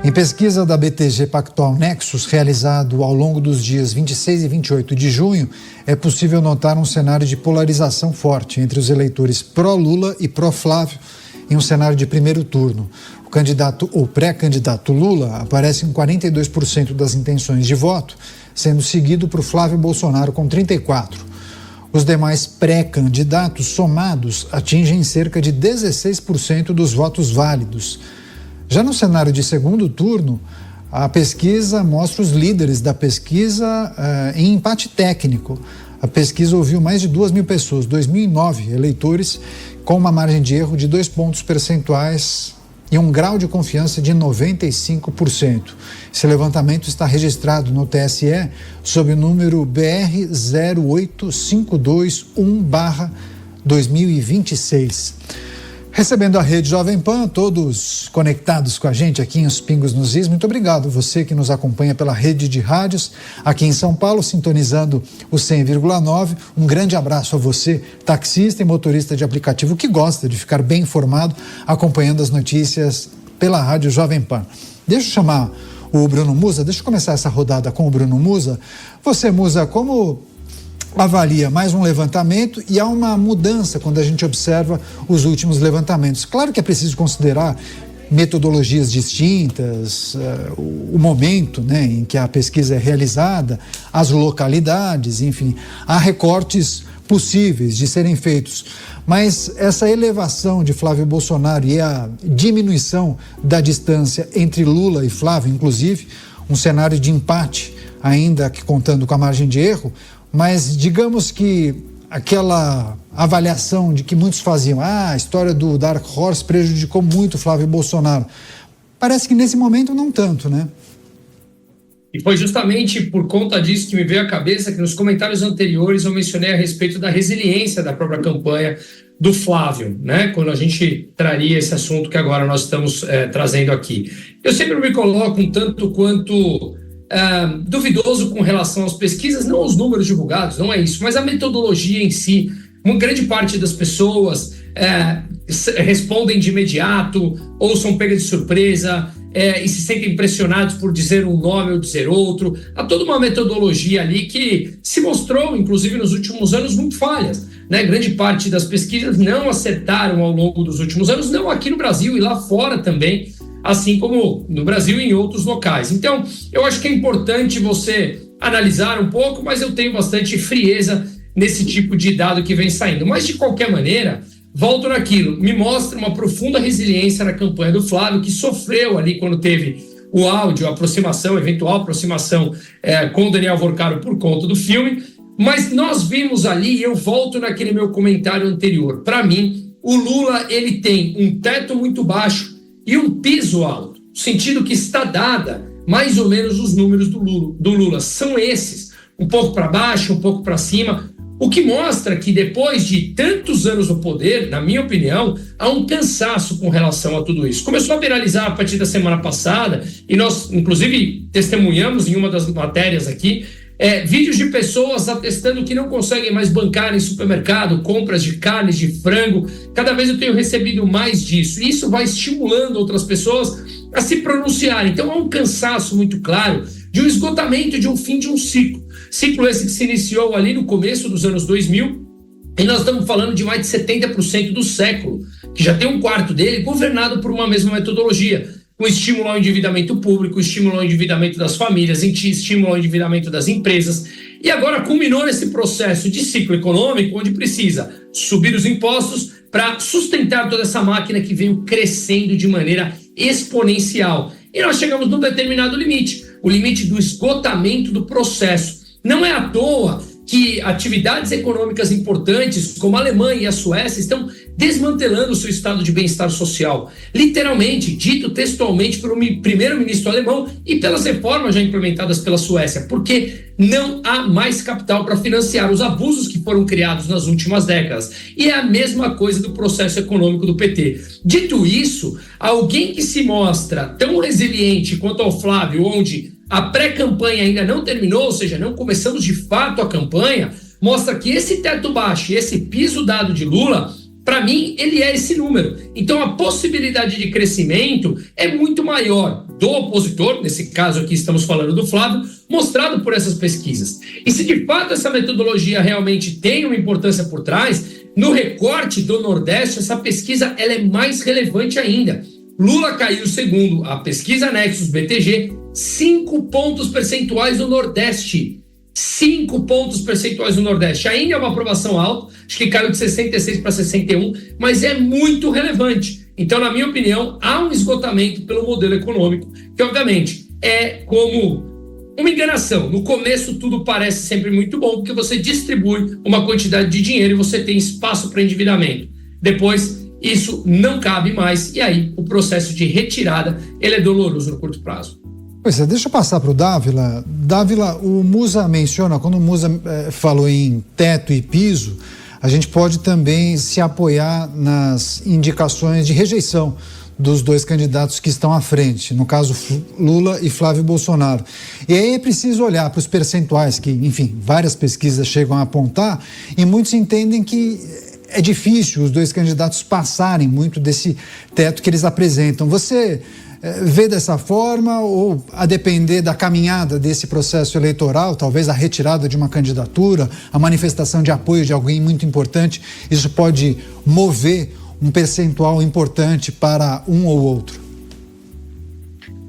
Em pesquisa da BTG Pactual Nexus, realizado ao longo dos dias 26 e 28 de junho, é possível notar um cenário de polarização forte entre os eleitores pró-Lula e pró-Flávio em um cenário de primeiro turno. O candidato ou pré-candidato Lula aparece em 42% das intenções de voto, sendo seguido por Flávio Bolsonaro com 34%. Os demais pré-candidatos somados atingem cerca de 16% dos votos válidos. Já no cenário de segundo turno, a pesquisa mostra os líderes da pesquisa em empate técnico. A pesquisa ouviu mais de 2.000 pessoas, 2.009 eleitores, com uma margem de erro de 2 pontos percentuais e um grau de confiança de 95%. Esse levantamento está registrado no TSE sob o número BR 08521/2026. Recebendo a Rede Jovem Pan, todos conectados com a gente aqui em Os Pingos nos Is. Muito obrigado, você que nos acompanha pela rede de rádios aqui em São Paulo, sintonizando o 100,9. Um grande abraço a você, taxista e motorista de aplicativo que gosta de ficar bem informado, acompanhando as notícias pela Rádio Jovem Pan. Deixa eu chamar o Bruno Musa, deixa eu começar essa rodada com o Bruno Musa. Você, Musa, como avalia mais um levantamento e há uma mudança quando a gente observa os últimos levantamentos? Claro que é preciso considerar metodologias distintas, o momento, né, em que a pesquisa é realizada, as localidades, enfim, há recortes possíveis de serem feitos. Mas essa elevação de Flávio Bolsonaro e a diminuição da distância entre Lula e Flávio, inclusive, um cenário de empate, ainda que contando com a margem de erro, mas digamos que aquela avaliação de que muitos faziam, a história do Dark Horse prejudicou muito Flávio Bolsonaro. Parece que nesse momento não tanto, né? E foi justamente por conta disso que me veio à cabeça que nos comentários anteriores eu mencionei a respeito da resiliência da própria campanha do Flávio, né? Quando a gente traria esse assunto que agora nós estamos trazendo aqui. Eu sempre me coloco um tanto quanto duvidoso com relação às pesquisas, não aos números divulgados, não é isso, mas a metodologia em si. Uma grande parte das pessoas respondem de imediato ou são pegas de surpresa e se sentem pressionados por dizer um nome ou dizer outro. Há toda uma metodologia ali que se mostrou, inclusive nos últimos anos, muito falhas, né? Grande parte das pesquisas não acertaram ao longo dos últimos anos, não aqui no Brasil e lá fora também, assim como no Brasil e em outros locais. Então, eu acho que é importante você analisar um pouco, mas eu tenho bastante frieza nesse tipo de dado que vem saindo. Mas, de qualquer maneira, volto naquilo, me mostra uma profunda resiliência na campanha do Flávio, que sofreu ali quando teve o áudio, a aproximação, eventual aproximação com o Daniel Vorcaro por conta do filme, mas nós vimos ali, e eu volto naquele meu comentário anterior, para mim, o Lula ele tem um teto muito baixo e um piso alto, no sentido que está dada mais ou menos os números do Lula. São esses, um pouco para baixo, um pouco para cima, o que mostra que depois de tantos anos no poder, na minha opinião, há um cansaço com relação a tudo isso. Começou a viralizar a partir da semana passada, e nós, inclusive, testemunhamos em uma das matérias aqui, vídeos de pessoas atestando que não conseguem mais bancar em supermercado, compras de carnes, de frango. Cada vez eu tenho recebido mais disso. E isso vai estimulando outras pessoas a se pronunciarem. Então há um cansaço muito claro de um esgotamento, de um fim de um ciclo. Ciclo esse que se iniciou ali no começo dos anos 2000, e nós estamos falando de mais de 70% do século, que já tem um quarto dele governado por uma mesma metodologia. Com estímulo ao endividamento público, estímulo ao endividamento das famílias, estímulo ao endividamento das empresas. E agora culminou nesse processo de ciclo econômico, onde precisa subir os impostos para sustentar toda essa máquina que veio crescendo de maneira exponencial. E nós chegamos num determinado limite, o limite do esgotamento do processo. Não é à toa que atividades econômicas importantes, como a Alemanha e a Suécia, estão desmantelando o seu estado de bem-estar social. Literalmente, dito textualmente pelo primeiro-ministro alemão e pelas reformas já implementadas pela Suécia, porque não há mais capital para financiar os abusos que foram criados nas últimas décadas. E é a mesma coisa do processo econômico do PT. Dito isso, alguém que se mostra tão resiliente quanto ao Flávio, onde a pré-campanha ainda não terminou, ou seja, não começamos de fato a campanha, mostra que esse teto baixo e esse piso dado de Lula Para mim, ele é esse número. Então, a possibilidade de crescimento é muito maior do opositor, nesse caso aqui estamos falando do Flávio, mostrado por essas pesquisas. E se de fato essa metodologia realmente tem uma importância por trás, no recorte do Nordeste, essa pesquisa ela é mais relevante ainda. Lula caiu, segundo a pesquisa Nexus BTG, 5 pontos percentuais no Nordeste. 5 pontos percentuais no Nordeste. Ainda é uma aprovação alta, acho que caiu de 66 para 61, mas é muito relevante. Então, na minha opinião, há um esgotamento pelo modelo econômico, que obviamente é como uma enganação. No começo tudo parece sempre muito bom, porque você distribui uma quantidade de dinheiro e você tem espaço para endividamento. Depois, isso não cabe mais e aí o processo de retirada ele é doloroso no curto prazo. Pois é, deixa eu passar para o Dávila. Dávila, o Musa menciona, quando o Musa falou em teto e piso, a gente pode também se apoiar nas indicações de rejeição dos dois candidatos que estão à frente, no caso Lula e Flávio Bolsonaro. E aí é preciso olhar para os percentuais que, enfim, várias pesquisas chegam a apontar e muitos entendem que é difícil os dois candidatos passarem muito desse teto que eles apresentam. Você vê dessa forma ou, a depender da caminhada desse processo eleitoral, talvez a retirada de uma candidatura, a manifestação de apoio de alguém muito importante, isso pode mover um percentual importante para um ou outro?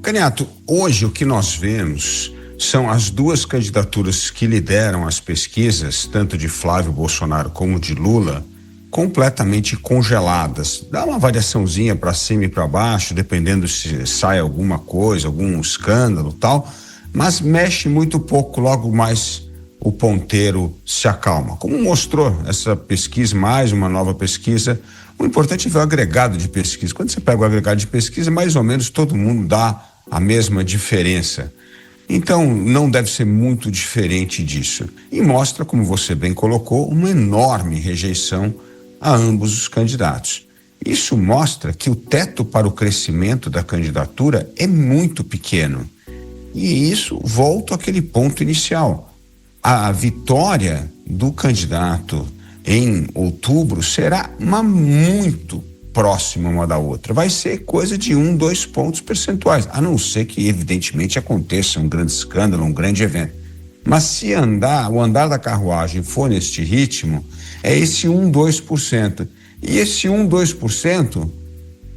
Caniato, hoje o que nós vemos são as duas candidaturas que lideram as pesquisas, tanto de Flávio Bolsonaro como de Lula, completamente congeladas. Dá uma variaçãozinha para cima e para baixo, dependendo se sai alguma coisa, algum escândalo, tal, mas mexe muito pouco, logo mais o ponteiro se acalma. Como mostrou essa pesquisa, mais uma nova pesquisa, o importante é ver o agregado de pesquisa. Quando você pega o agregado de pesquisa, mais ou menos todo mundo dá a mesma diferença. Então, não deve ser muito diferente disso. E mostra, como você bem colocou, uma enorme rejeição a ambos os candidatos. Isso mostra que o teto para o crescimento da candidatura é muito pequeno. E isso volta àquele ponto inicial. A vitória do candidato em outubro será muito próxima uma da outra. Vai ser coisa de 1, 2 pontos percentuais, a não ser que, evidentemente, aconteça um grande escândalo, um grande evento. Mas se o andar da carruagem for neste ritmo, é esse 1, 2%. E esse 1, 2%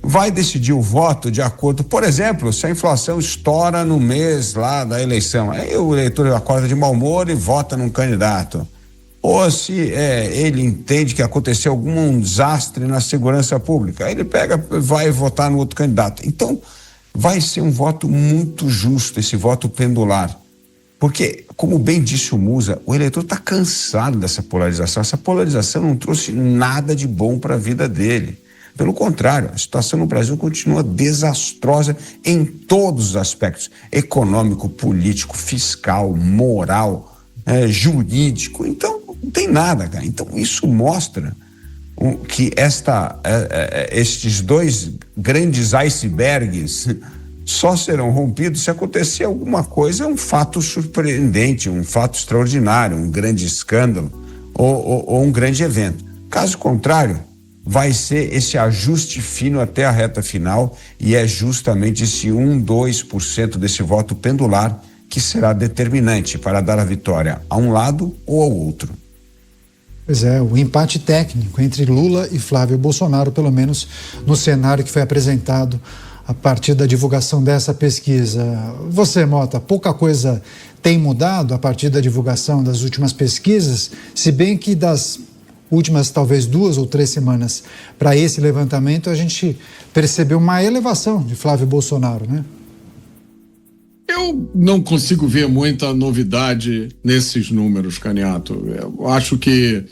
vai decidir o voto de acordo, por exemplo, se a inflação estoura no mês lá da eleição, aí o eleitor acorda de mau humor e vota num candidato. Ou se ele entende que aconteceu algum desastre na segurança pública, aí ele vai votar no outro candidato. Então, vai ser um voto muito justo, esse voto pendular. Porque, como bem disse o Musa, o eleitor está cansado dessa polarização. Essa polarização não trouxe nada de bom para a vida dele. Pelo contrário, a situação no Brasil continua desastrosa em todos os aspectos: econômico, político, fiscal, moral, jurídico. Então, não tem nada, cara. Então, isso mostra que estes dois grandes icebergs só serão rompidos se acontecer alguma coisa, um fato surpreendente, um fato extraordinário, um grande escândalo ou um grande evento. Caso contrário, vai ser esse ajuste fino até a reta final, e é justamente esse 1, 2% desse voto pendular que será determinante para dar a vitória a um lado ou ao outro. Pois é, o empate técnico entre Lula e Flávio Bolsonaro, pelo menos no cenário que foi apresentado a partir da divulgação dessa pesquisa. Você, Mota, pouca coisa tem mudado a partir da divulgação das últimas pesquisas, se bem que das últimas talvez 2 ou 3 semanas para esse levantamento a gente percebeu uma elevação de Flávio Bolsonaro, né? Eu não consigo ver muita novidade nesses números, Caniato. Eu acho que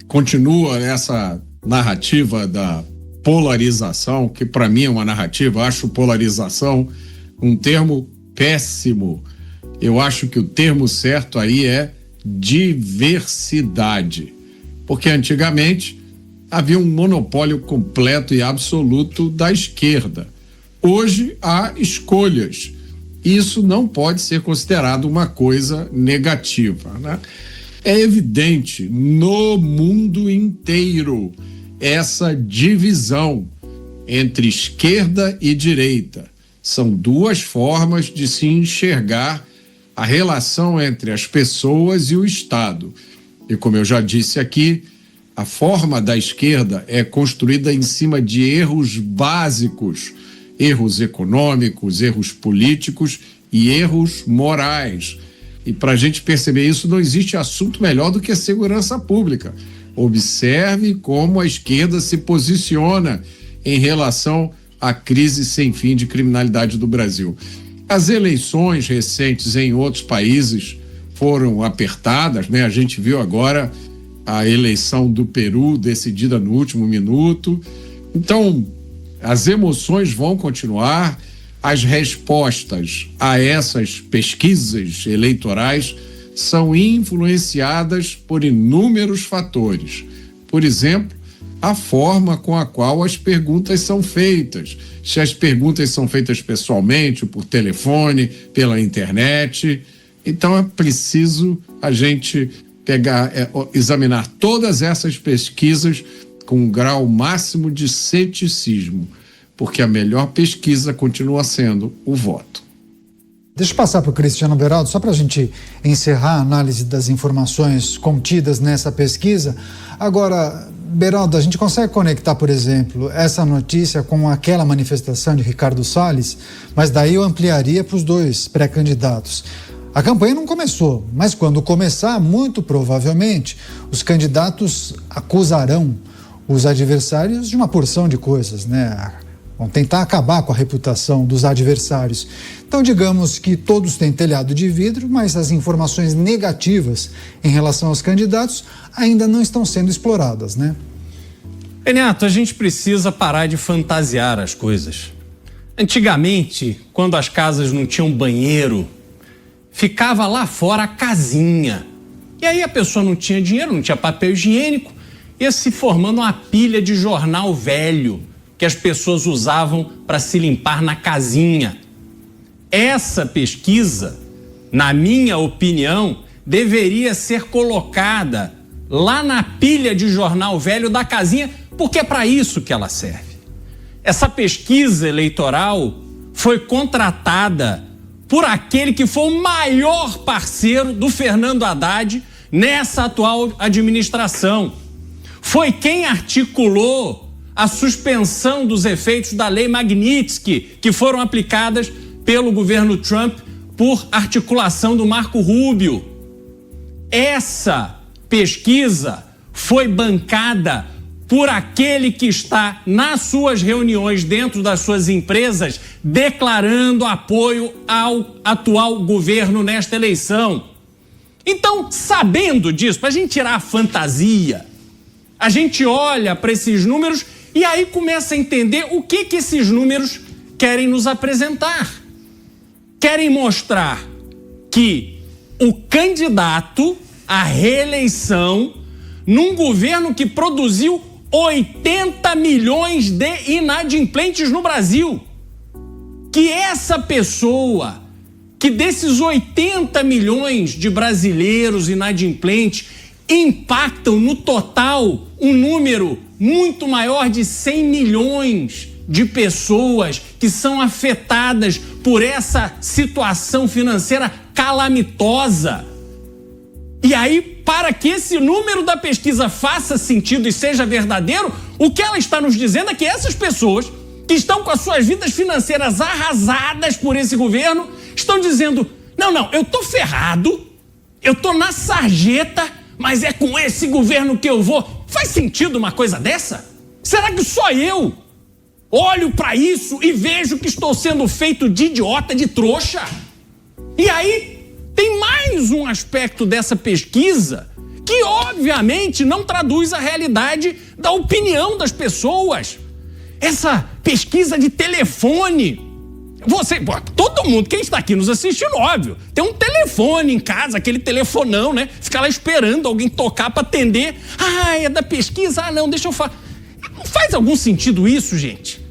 continua essa narrativa da polarização, que para mim é uma narrativa. Acho polarização um termo péssimo. Eu acho que o termo certo aí é diversidade, porque antigamente havia um monopólio completo e absoluto da esquerda. Hoje há escolhas. Isso não pode ser considerado uma coisa negativa, né? É evidente no mundo inteiro essa divisão entre esquerda e direita. São duas formas de se enxergar a relação entre as pessoas e o Estado. E como eu já disse aqui, a forma da esquerda é construída em cima de erros básicos, erros econômicos, erros políticos e erros morais. E para a gente perceber isso, não existe assunto melhor do que a segurança pública. Observe como a esquerda se posiciona em relação à crise sem fim de criminalidade do Brasil. As eleições recentes em outros países foram apertadas, né? A gente viu agora a eleição do Peru decidida no último minuto. Então, as emoções vão continuar, as respostas a essas pesquisas eleitorais são influenciadas por inúmeros fatores. Por exemplo, a forma com a qual as perguntas são feitas. Se as perguntas são feitas pessoalmente, por telefone, pela internet. Então é preciso a gente examinar todas essas pesquisas com um grau máximo de ceticismo, porque a melhor pesquisa continua sendo o voto. Deixa eu passar para o Cristiano Beraldo, só para a gente encerrar a análise das informações contidas nessa pesquisa. Agora, Beraldo, a gente consegue conectar, por exemplo, essa notícia com aquela manifestação de Ricardo Salles, mas daí eu ampliaria para os dois pré-candidatos. A campanha não começou, mas quando começar, muito provavelmente, os candidatos acusarão os adversários de uma porção de coisas, né? Vão tentar acabar com a reputação dos adversários. Então, digamos que todos têm telhado de vidro, mas as informações negativas em relação aos candidatos ainda não estão sendo exploradas, né? Renato, a gente precisa parar de fantasiar as coisas. Antigamente, quando as casas não tinham banheiro, ficava lá fora a casinha. E aí a pessoa não tinha dinheiro, não tinha papel higiênico, ia se formando uma pilha de jornal velho que as pessoas usavam para se limpar na casinha. Essa pesquisa, na minha opinião, deveria ser colocada lá na pilha de jornal velho da casinha, porque é para isso que ela serve. Essa pesquisa eleitoral foi contratada por aquele que foi o maior parceiro do Fernando Haddad nessa atual administração. Foi quem articulou a suspensão dos efeitos da Lei Magnitsky, que foram aplicadas pelo governo Trump por articulação do Marco Rubio. Essa pesquisa foi bancada por aquele que está nas suas reuniões dentro das suas empresas declarando apoio ao atual governo nesta eleição. Então, sabendo disso, para a gente tirar a fantasia, a gente olha para esses números e aí começa a entender o que esses números querem nos apresentar. Querem mostrar que o candidato à reeleição num governo que produziu 80 milhões de inadimplentes no Brasil, que essa pessoa, que desses 80 milhões de brasileiros inadimplentes impactam no total um número muito maior de 100 milhões de pessoas que são afetadas por essa situação financeira calamitosa. E aí, para que esse número da pesquisa faça sentido e seja verdadeiro, o que ela está nos dizendo é que essas pessoas que estão com as suas vidas financeiras arrasadas por esse governo estão dizendo: não, eu tô ferrado, eu tô na sarjeta, mas é com esse governo que eu vou. Faz sentido uma coisa dessa? Será que só eu olho para isso e vejo que estou sendo feito de idiota, de trouxa? E aí tem mais um aspecto dessa pesquisa que obviamente não traduz a realidade da opinião das pessoas. Essa pesquisa de telefone. Todo mundo, quem está aqui nos assistindo, óbvio, tem um telefone em casa, aquele telefonão, né? Fica lá esperando alguém tocar para atender. Ah, é da pesquisa? Ah, não, deixa eu falar. Não faz algum sentido isso, gente?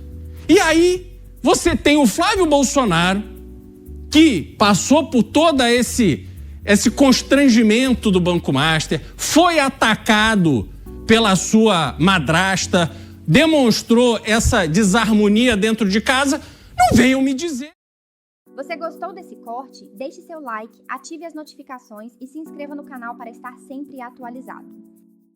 E aí, você tem o Flávio Bolsonaro, que passou por todo esse constrangimento do Banco Master, foi atacado pela sua madrasta, demonstrou essa desarmonia dentro de casa, não venham me dizer. Você gostou desse corte? Deixe seu like, ative as notificações e se inscreva no canal para estar sempre atualizado.